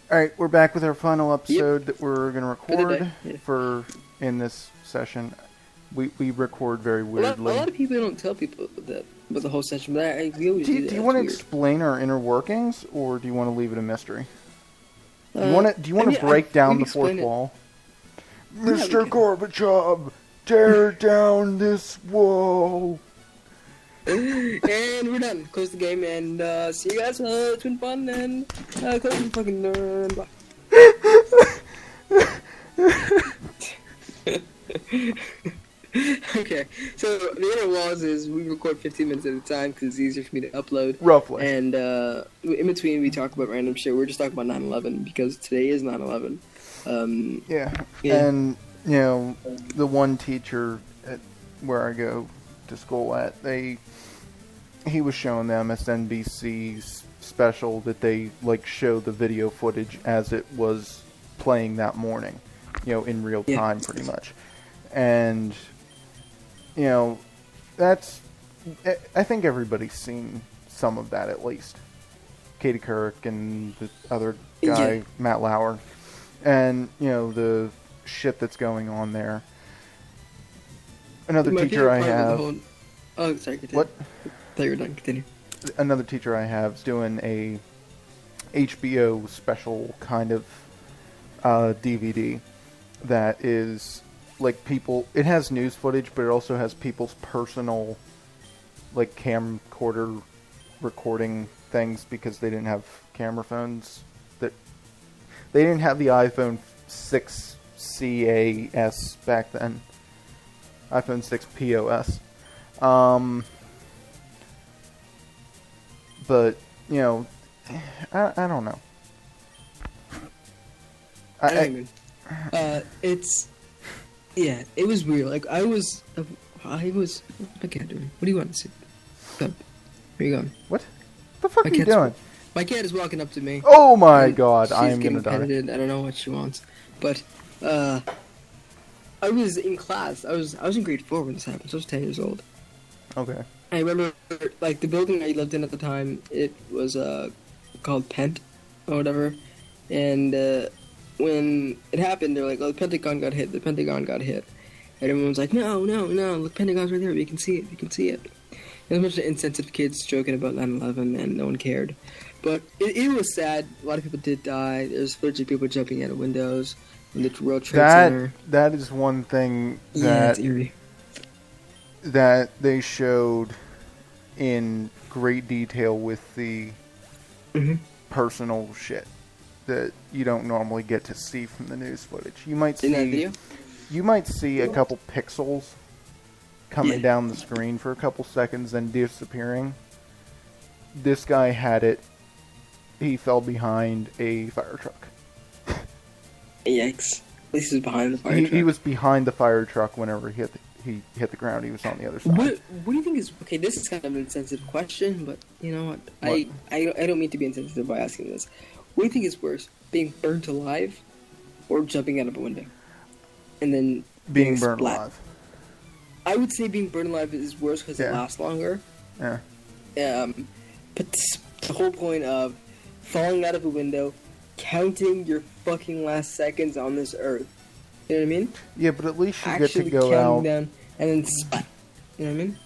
Alright, we're back with our final episode that we're going to record in this session. We record very weirdly. A lot of people don't tell people that about the whole session, but we always do that. Do you want to explain our inner workings, or do you want to leave it a mystery? Do you want to break down the fourth wall? Mr. Gorbachev, tear down this wall. And we're done. Close the game, and see you guys. It's been fun, and close the fucking bye. Okay, so the inner walls is we record 15 minutes at a time because it's easier for me to upload. Roughly. And in between, we talk about random shit. We're just talking about 9/11 because today is 9/11. Yeah, and you know, the one teacher at where I go to school at, he was showing them MSNBC's special that they show the video footage as it was playing that morning, in real time, pretty much. And I think everybody's seen some of that at least. Katie Couric and the other guy, Matt Lauer, and the shit that's going on there. Another teacher I have. Oh, sorry. Continue. What? I thought you were done. Continue. Another teacher I have is doing a HBO special kind of DVD that is people. It has news footage, but it also has people's personal camcorder recording things because they didn't have camera phones. They didn't have the iPhone 6CAS back then. iPhone 6 POS. But, I don't know. It was weird. I was, what my cat doing? What do you want to see? Where are you going? What the fuck are you doing? My cat is walking up to me. Oh my god, I am gonna die. Petted. I don't know what she wants. But, I was in class. I was in grade 4 when this happened, so I was 10 years old. Okay. I remember, the building I lived in at the time, it was, called Pent, or whatever, and, when it happened, they're like, oh, the Pentagon got hit, and everyone was like, no, the Pentagon's right there, we can see it, There was a bunch of insensitive kids joking about 9/11, and no one cared, but it was sad. A lot of people did die. There's footage of people jumping out of windows in the World Trade Center. That is one thing it's eerie. That they showed in great detail with the personal shit that you don't normally get to see from the news footage. You might see a couple pixels coming down the screen for a couple seconds and disappearing. This guy had it. He fell behind a fire truck. Yikes. At least he was behind the fire truck. He was behind the fire truck whenever he hit the ground. He was on the other side. What do you think is... Okay, this is kind of an insensitive question, but you know what? I don't mean to be insensitive by asking this. What do you think is worse? Being burnt alive or jumping out of a window? And then being burnt alive. I would say being burnt alive is worse because it lasts longer. Yeah. But the whole point of falling out of a window, counting your fucking last seconds on this earth. You know what I mean? Yeah, but at least you get to go out down and then splat. You know what I mean?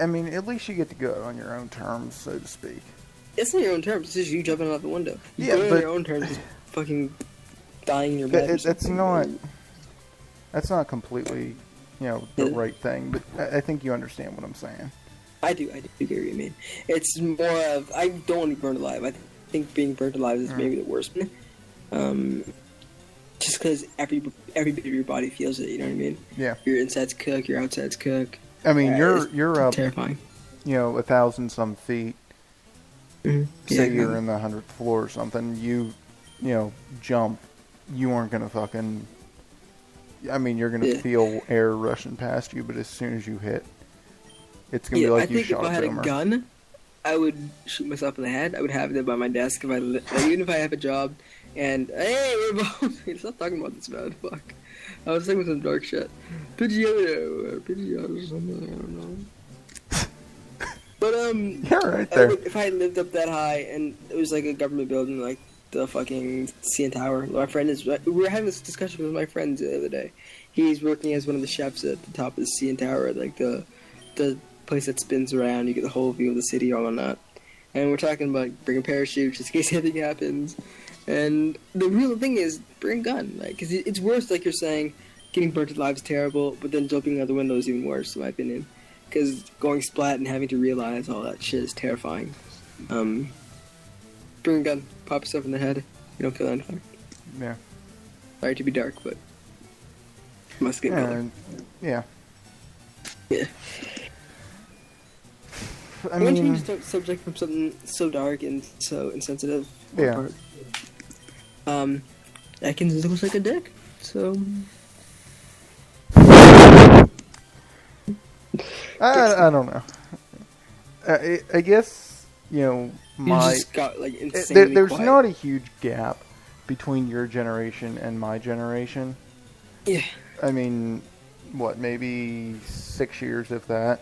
I mean, at least you get to go out on your own terms, so to speak. It's not your own terms. It's just you jumping out the window. Going on your own terms is fucking dying in your bed. That's not completely, the right thing. But I think you understand what I'm saying. I do get what you mean. It's more of I don't want to be burned alive. I think being burnt alive is maybe the worst. Just because every bit of your body feels it. You know what I mean? Yeah. Your insides cook. Your outsides cook. I mean, you're up. Terrifying. 1,000 some feet. Say you're in the 100th floor or something, you jump, you aren't going to fucking... I mean, you're going to feel air rushing past you, but as soon as you hit, it's going to be like you shot a tumor. I think if I had a gun, I would shoot myself in the head. I would have it by my desk, even if I have a job, and... Hey, we're both... Stop talking about this, man. Fuck. I was thinking some dark shit. Pidgeotto or something, I don't know. But yeah, right there. If I lived up that high and it was like a government building, like the fucking CN Tower. My friend is. We were having this discussion with my friends the other day. He's working as one of the chefs at the top of the CN Tower, like the place that spins around. You get the whole view of the city, all on that. And we're talking about bringing parachutes just in case anything happens. And the real thing is bring a gun, like, because it's worse. Like you're saying, getting burnt alive is terrible, but then jumping out the window is even worse, in my opinion. Because going splat and having to realize all that shit is terrifying. Bring a gun, pop yourself in the head. You don't feel anything. Yeah. Sorry to be dark, but must get better. Yeah. Yeah. I want to change the subject from something so dark and so insensitive. Yeah. Atkins looks like a dick, so. I don't know. I guess, you know, You just got, like, insanely there's quiet. not a huge gap between your generation and my generation. Yeah. I mean, what, maybe 6 years, if that.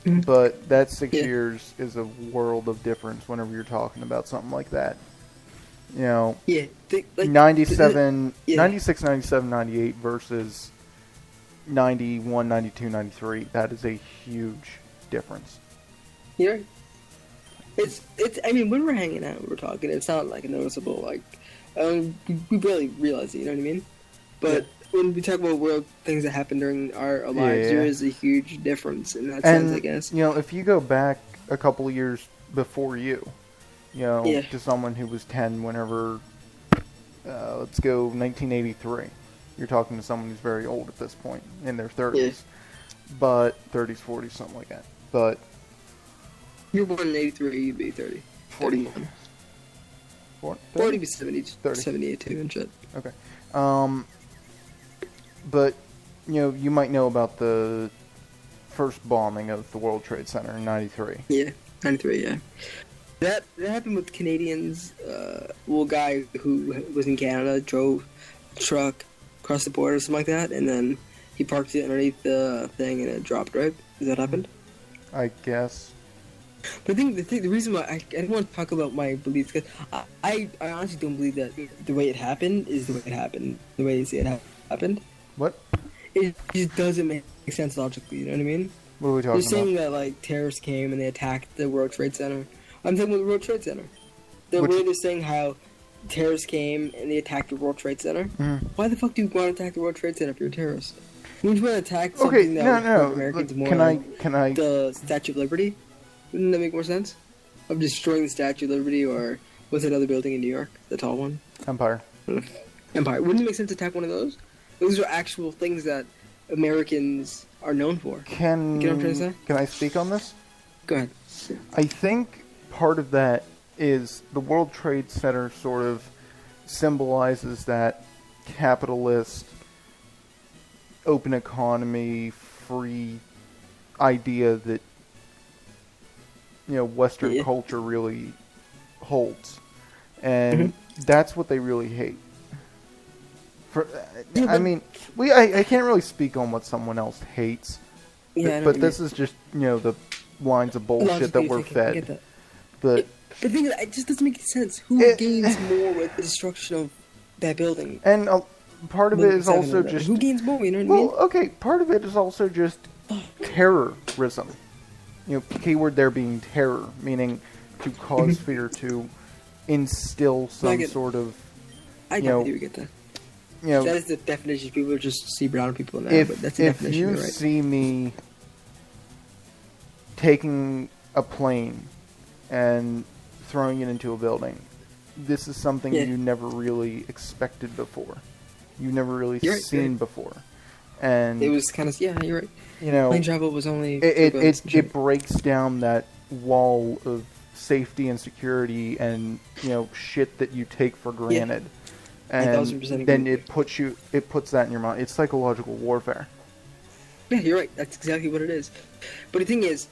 But that 6 years is a world of difference whenever you're talking about something like that. You know, 97, 96, 97, 98 versus 91, 92, 93. That is a huge difference. Yeah. It's. I mean, when we're hanging out, we're talking. It's not like a noticeable, like, we barely realize it. You know what I mean? But when we talk about world things that happen during our lives, there is a huge difference in that sense, I guess. You know, if you go back a couple of years before you know, to someone who was 10 whenever, let's go 1983. You're talking to someone who's very old at this point, in their 30s. Yeah. But 30s, 40s, something like that. But You're born in 83, you'd be 30. 41. 40 be 70, 30. 78 too and shit. Okay. But, you know, you might know about the first bombing of the World Trade Center in 93. Yeah, 93, yeah. That happened with Canadians. A guy who was in Canada drove a truck across the border or something like that, and then he parked it underneath the thing and it dropped, right? Has that happened? I guess. But the reason why I didn't want to talk about my beliefs, because I honestly don't believe that the way it happened is the way it happened. The way you see it happened. What? It just doesn't make sense logically, you know what I mean? What are we talking They're saying that, like, terrorists came and they attacked the World Trade Center. I'm talking about the World Trade Center. The way they're saying how terrorists came and they attacked the World Trade Center. Mm-hmm. Why the fuck do you want to attack the World Trade Center if you're a terrorist? Wouldn't you want to attack something that would hurt Americans more? Can I? The Statue of Liberty? Wouldn't that make more sense? Of destroying the Statue of Liberty, or what's that other building in New York? The tall one? Empire. Empire. Wouldn't it make sense to attack one of those? Those are actual things that Americans are known for. You know what I'm trying to say? Can I speak on this? Go ahead. I think part of that is the World Trade Center sort of symbolizes that capitalist, open economy, free idea that, you know, Western culture really holds. And that's what they really hate. I mean, I can't really speak on what someone else hates. Yeah, but this is just, you know, the lines of bullshit that we're fed. But the thing is, it just doesn't make sense. Who gains more with the destruction of that building? And part of it is also just... Who gains more, you know what I mean? Well, okay, part of it is also just terrorism. You know, keyword there being terror, meaning to cause fear, to instill some sort of... I definitely get that. You know, that is the definition. People just see brown people in that, but that's the definition. If you see me taking a plane and throwing it into a building, this is something you never really expected before. You never really seen before. And it was kind of, you're right. You know, plane travel was only... It breaks down that wall of safety and security and, you know, shit that you take for granted. And then it puts that in your mind. It's psychological warfare. Yeah, you're right. That's exactly what it is. But the thing is,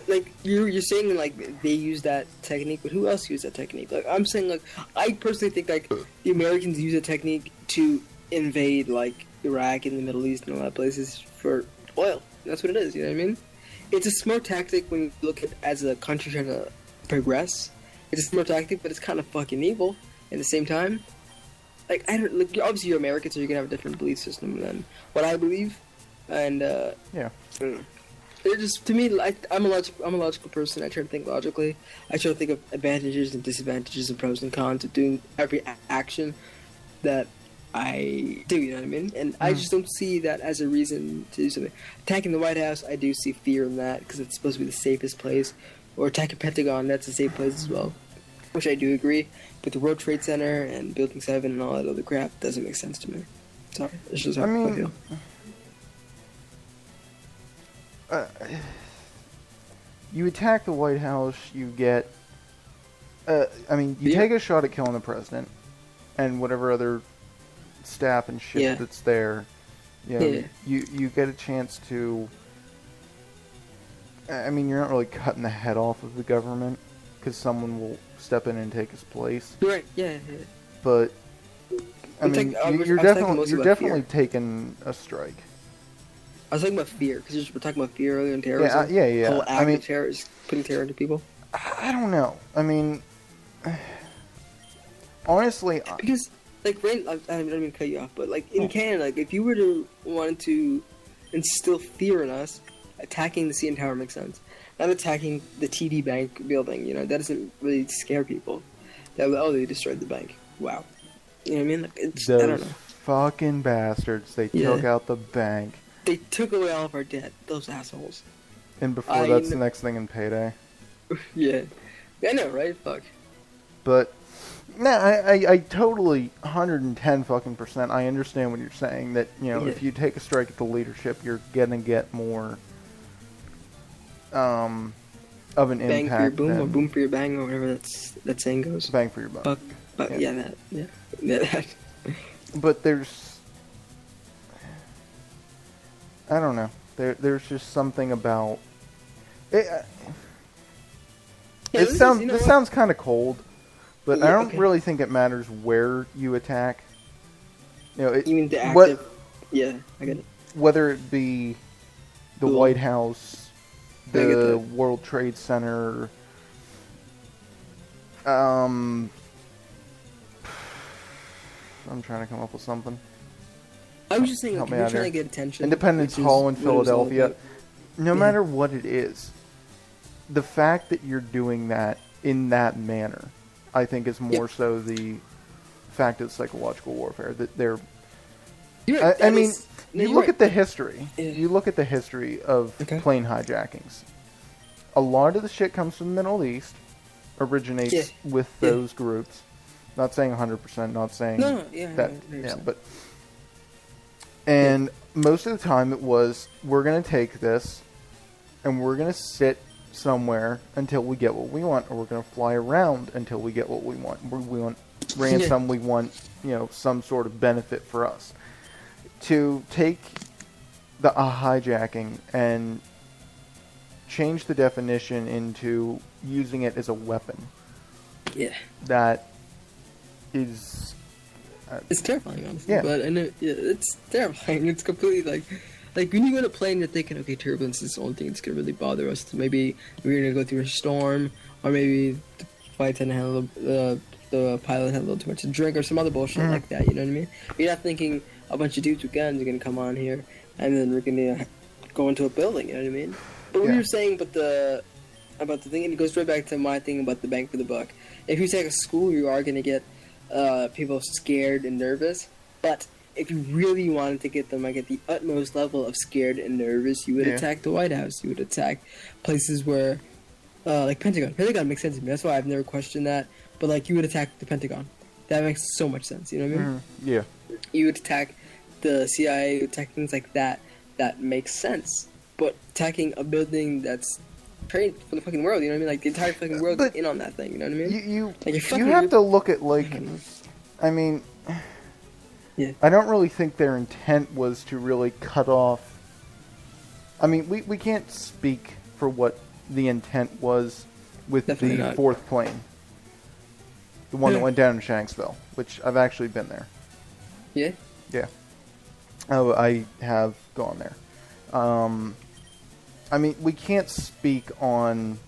like, you're saying, like, they use that technique, but who else used that technique? Like, I'm saying, like, I personally think, like, the Americans use that technique to invade, like, Iraq and the Middle East and all that places for oil. That's what it is, you know what I mean? It's a smart tactic when you look at as a country trying to progress It's a smart tactic, but it's kind of fucking evil at the same time. Like, I don't, like, obviously you're American, so you're gonna have a different belief system than what I believe, and yeah. It just, to me, like, I'm a logical person. I try to think logically. I try to think of advantages and disadvantages and pros and cons of doing every action that I do, you know what I mean? And I just don't see that as a reason to do something. Attacking the White House, I do see fear in that, because it's supposed to be the safest place. Or attacking Pentagon, that's a safe place as well. Which I do agree. But the World Trade Center and Building 7 and all that other crap doesn't make sense to me. Sorry, it's just how I feel. You attack the White House, you get... you take a shot at killing the president and whatever other staff and shit that's there. You know, you get a chance to... I mean, you're not really cutting the head off of the government, because someone will step in and take his place. Right, yeah. But, you're definitely taking a strike. I was talking about fear, because we were talking about fear earlier and terrorism. Yeah. The whole act of terror is putting terror into people. I don't know. I mean, honestly... Because, like, I don't mean to cut you off, but, like, in Canada, like, if you were to want to instill fear in us, attacking the CN Tower makes sense. Not attacking the TD Bank building, you know, that doesn't really scare people. They destroyed the bank. Wow. You know what I mean? Like, I don't know. Fucking bastards. They took out the bank. They took away all of our debt. Those assholes. And before that's the next thing in payday. Yeah. I know, right? Fuck. But, I totally 110 fucking %. I understand what you're saying. That, you know, if you take a strike at the leadership, you're gonna get more of an bang impact. Bang for your boom, or boom for your bang, or whatever that saying goes. Bang for your buck. That. But there's... I don't know. There's just something about... This sounds kind of cold, but I don't really think it matters where you attack. You know, you mean the active... Yeah, I get it. Whether it be the White House, the World Trade Center, I'm trying to come up with something. I was just saying, like, if you're trying to get attention... Independence Hall in Philadelphia. No matter what it is, the fact that you're doing that in that manner, I think is more so the fact of psychological warfare. That they're... You look at the history. You look at the history of plane hijackings. A lot of the shit comes from the Middle East, originates with those groups. Not saying 100%, not saying but... And most of the time it was, we're going to take this, and we're going to sit somewhere until we get what we want, or we're going to fly around until we get what we want. We want ransom, we want, you know, some sort of benefit for us. To take the hijacking and change the definition into using it as a weapon. Yeah. That is... it's terrifying, honestly. Yeah. But it's terrifying. It's completely like when you go on a plane, you're thinking, okay, turbulence is the only thing that's going to really bother us. Maybe we're going to go through a storm, or maybe the flight attendant had the pilot had a little too much to drink, or some other bullshit like that, you know what I mean? You're not thinking a bunch of dudes with guns are going to come on here, and then we're going to go into a building, you know what I mean? But what you were saying about the thing, and it goes right back to my thing about the bang for the buck. If you take a school, you are going to get people scared and nervous, but if you really wanted to get them like at the utmost level of scared and nervous, you would attack the White House. You would attack places where, like Pentagon. Pentagon makes sense to me. That's why I've never questioned that. But like, you would attack the Pentagon. That makes so much sense. You know what I mean? Yeah. You would attack the CIA, attack things like that. That makes sense. But attacking a building that's trained for the fucking world, you know what I mean? Like, the entire fucking world is in on that thing, you know what I mean? You have to look at, like, I mean, I don't really think their intent was to really cut off. I mean, we can't speak for what the intent was with the fourth plane. The one that went down in Shanksville, which I've actually been there. Yeah? Yeah. Oh, I have gone there. I mean, we can't speak on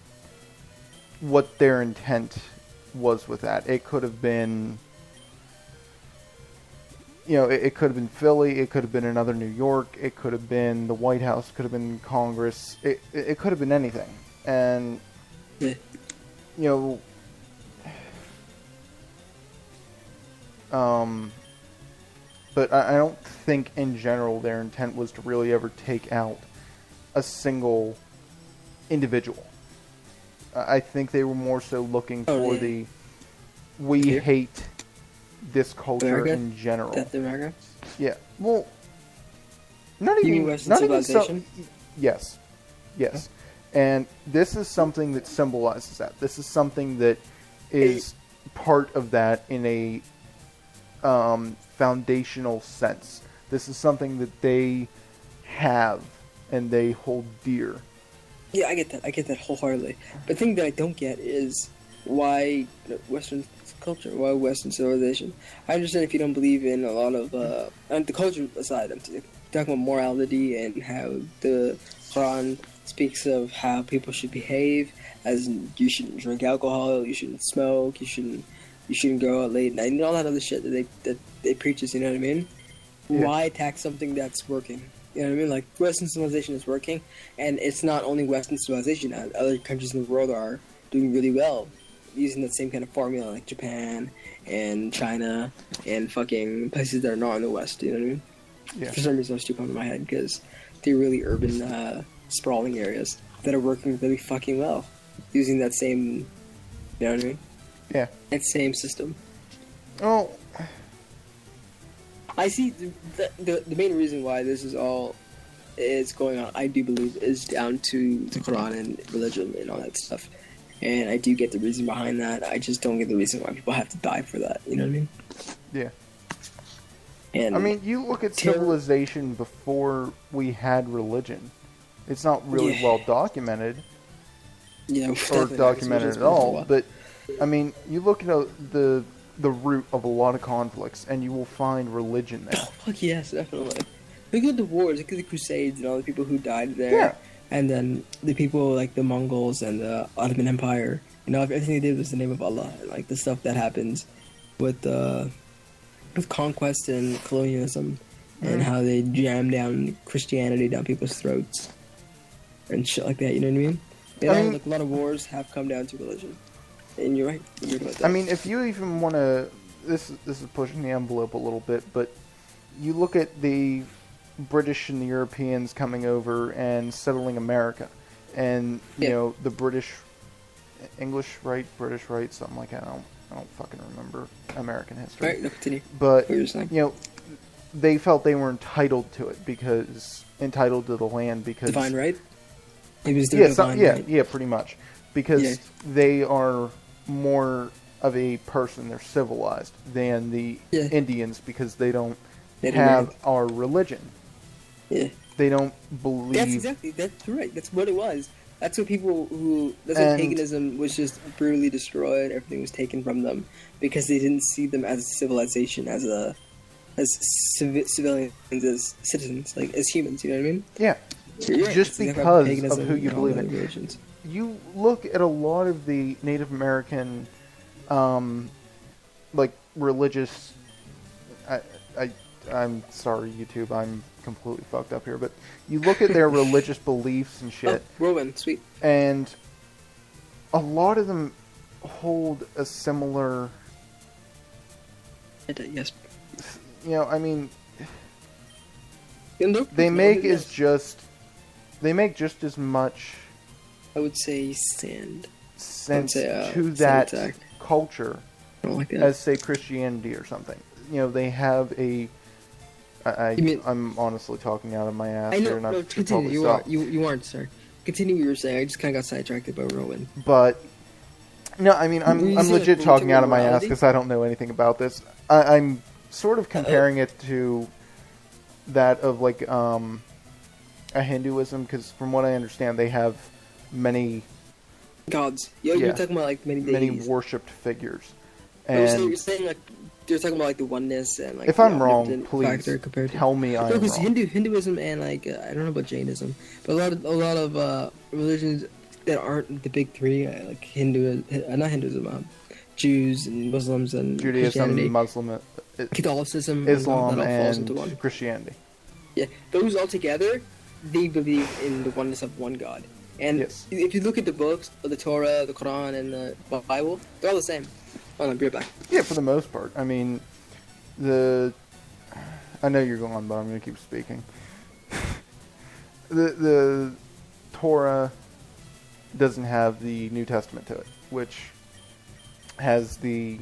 what their intent was with that. It could have been, it could have been Philly. It could have been another New York. It could have been the White House. It could have been Congress. It could have been anything. And, but I don't think in general their intent was to really ever take out a single individual. I think they were more so looking for we hate this culture America? in general. Death to America? Yeah. Well, not You even mean Western not even civilization? Yes. And this is something that symbolizes that. This is something that is part of that in a foundational sense. This is something that they have and they hold dear. Yeah, I get that. I get that wholeheartedly. But the thing that I don't get is why Western culture, why Western civilization. I understand if you don't believe in a lot of, and the culture aside, I'm talking about morality and how the Quran speaks of how people should behave, as in you shouldn't drink alcohol, you shouldn't smoke, you shouldn't go out late at night, and all that other shit that they preach us, you know what I mean? Yeah. Why attack something that's working? You know what I mean? Like, Western civilization is working, and it's not only Western civilization. Other countries in the world are doing really well, using that same kind of formula, like Japan and China and fucking places that are not in the West, you know what I mean? Yeah. For some reason, those two come to my head, because they're really urban, sprawling areas that are working really fucking well, using that same, you know what I mean? Yeah. That same system. Oh... I see the main reason why this is all is going on, I do believe, is down to the Quran and religion and all that stuff. And I do get the reason behind that. I just don't get the reason why people have to die for that. You know what I mean? Yeah. And I mean, you look at civilization before we had religion. It's not really well documented. Yeah, or documented at all. But, I mean, you look at the root of a lot of conflicts, and you will find religion there. Oh, fuck yes, definitely. Look at the wars, look at the Crusades and all the people who died there. Yeah. And then the people like the Mongols and the Ottoman Empire. You know, everything they did was the name of Allah. Like the stuff that happens with conquest and colonialism, and how they jam down Christianity down people's throats and shit like that. You know what I mean? Like a lot of wars have come down to religion. And you're right. You're about that. I mean, if you even want to... This is pushing the envelope a little bit, but you look at the British and the Europeans coming over and settling America. And, you know, the British... English right, British right, something like that. I don't fucking remember American history. Right, no, continue. But, you know, they felt they were entitled to it because... Entitled to the land because... Divine right? It was divine right. Yeah, pretty much. Because they are... more of a person, they're civilized, than the Indians because they don't have our religion. Yeah. They don't believe... That's right, that's what it was. That's what people who... That's why paganism was just brutally destroyed, everything was taken from them, because they didn't see them as a civilization, as civilians, as citizens, like, as humans, you know what I mean? Yeah. Just because of who you believe in. You look at a lot of the Native American, like, religious... I'm sorry, YouTube, I'm completely fucked up here, but you look at their religious beliefs and shit... Oh, Rowan, sweet. And a lot of them hold a similar... Yes. You know, I mean... They make just as much... I would say sense to that culture as, say, Christianity or something. You know, they have a... I'm honestly talking out of my ass here, and I'm continue. You aren't, sir. Continue what you were saying. I just kind of got sidetracked by Rowan. But no, I mean, I'm legit talking out of my ass because I don't know anything about this. I'm sort of comparing it to that of like a Hinduism, because from what I understand, they have many gods. You're talking about like many worshipped figures. And so you're saying like you're talking about like the oneness and like. If I'm wrong, please tell me I'm wrong. Because Hinduism and like I don't know about Jainism, but a lot of religions that aren't the big three, like not Hinduism, Jews and Muslims and Judaism, Christianity, Muslim, Catholicism, Islam, that all falls into and one. Christianity. Yeah, those all together, they believe in the oneness of one God. And Yes. if you look at the books, the Torah, the Quran, and the Bible, they're all the same. Hold on, be right back. Yeah, for the most part. I mean, I know you're going, but I'm going to keep speaking. The Torah doesn't have the New Testament to it, which has the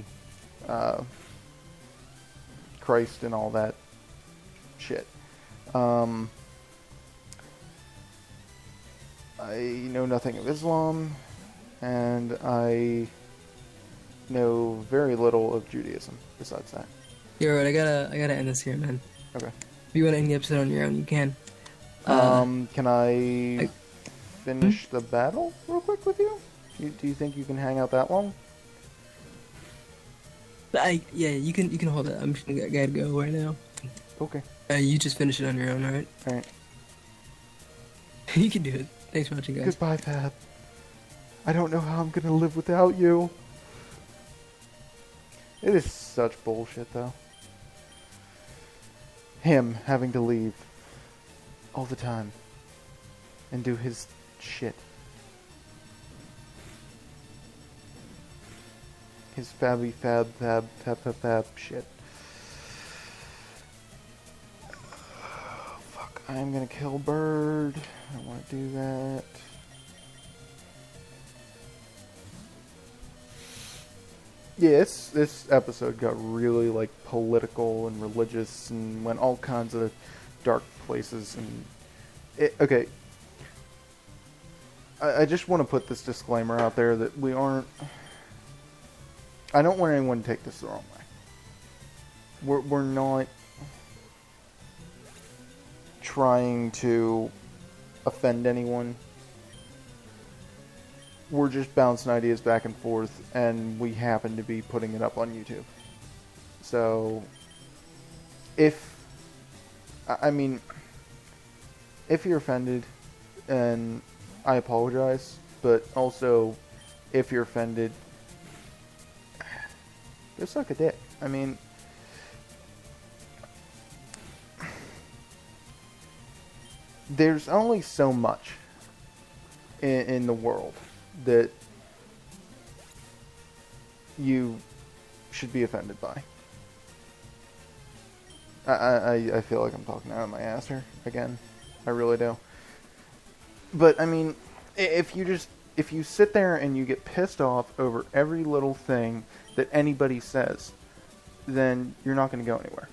Christ and all that shit. I know nothing of Islam, and I know very little of Judaism besides that. You're right, I gotta end this here, man. Okay. If you want to end the episode on your own, you can. Can I finish the battle real quick with you? Do you think you can hang out that long? Yeah, you can hold it. I'm just gotta go right now. Okay. You just finish it on your own, alright? Alright. You can do it. Thanks for watching, guys. Goodbye, Fab. I don't know how I'm gonna live without you. It is such bullshit, though. Him having to leave all the time and do his shit. His fab shit. Oh, fuck, I'm gonna kill Bird. I don't want to do that. Yeah, this episode got really, like, political and religious and went all kinds of dark places. And okay, I just want to put this disclaimer out there that we aren't... I don't want anyone to take this the wrong way. We're not trying to offend anyone. We're just bouncing ideas back and forth, and we happen to be putting it up on YouTube. So, if you're offended, and I apologize, but also, if you're offended, go suck a dick. I mean, there's only so much in the world that you should be offended by. I feel like I'm talking out of my ass here again. I really do. But I mean, if you sit there and you get pissed off over every little thing that anybody says, then you're not going to go anywhere.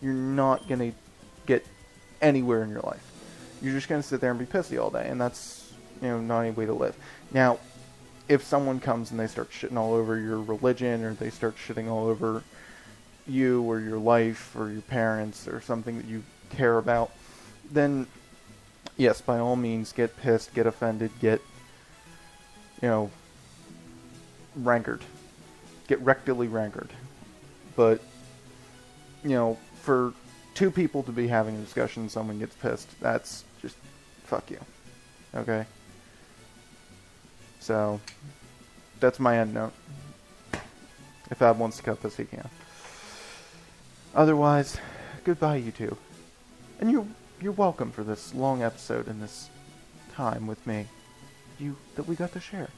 You're not going to get anywhere in your life. You're just going to sit there and be pissy all day, and that's, not any way to live. Now, if someone comes and they start shitting all over your religion, or they start shitting all over you or your life or your parents or something that you care about, then yes, by all means, get pissed, get offended, get, rancored. Get rectally rancored. But, for two people to be having a discussion and someone gets pissed, that's just fuck you. Okay? So, that's my end note. If Ab wants to cut this, he can. Otherwise, goodbye, you two. And you're welcome for this long episode and this time with me that we got to share.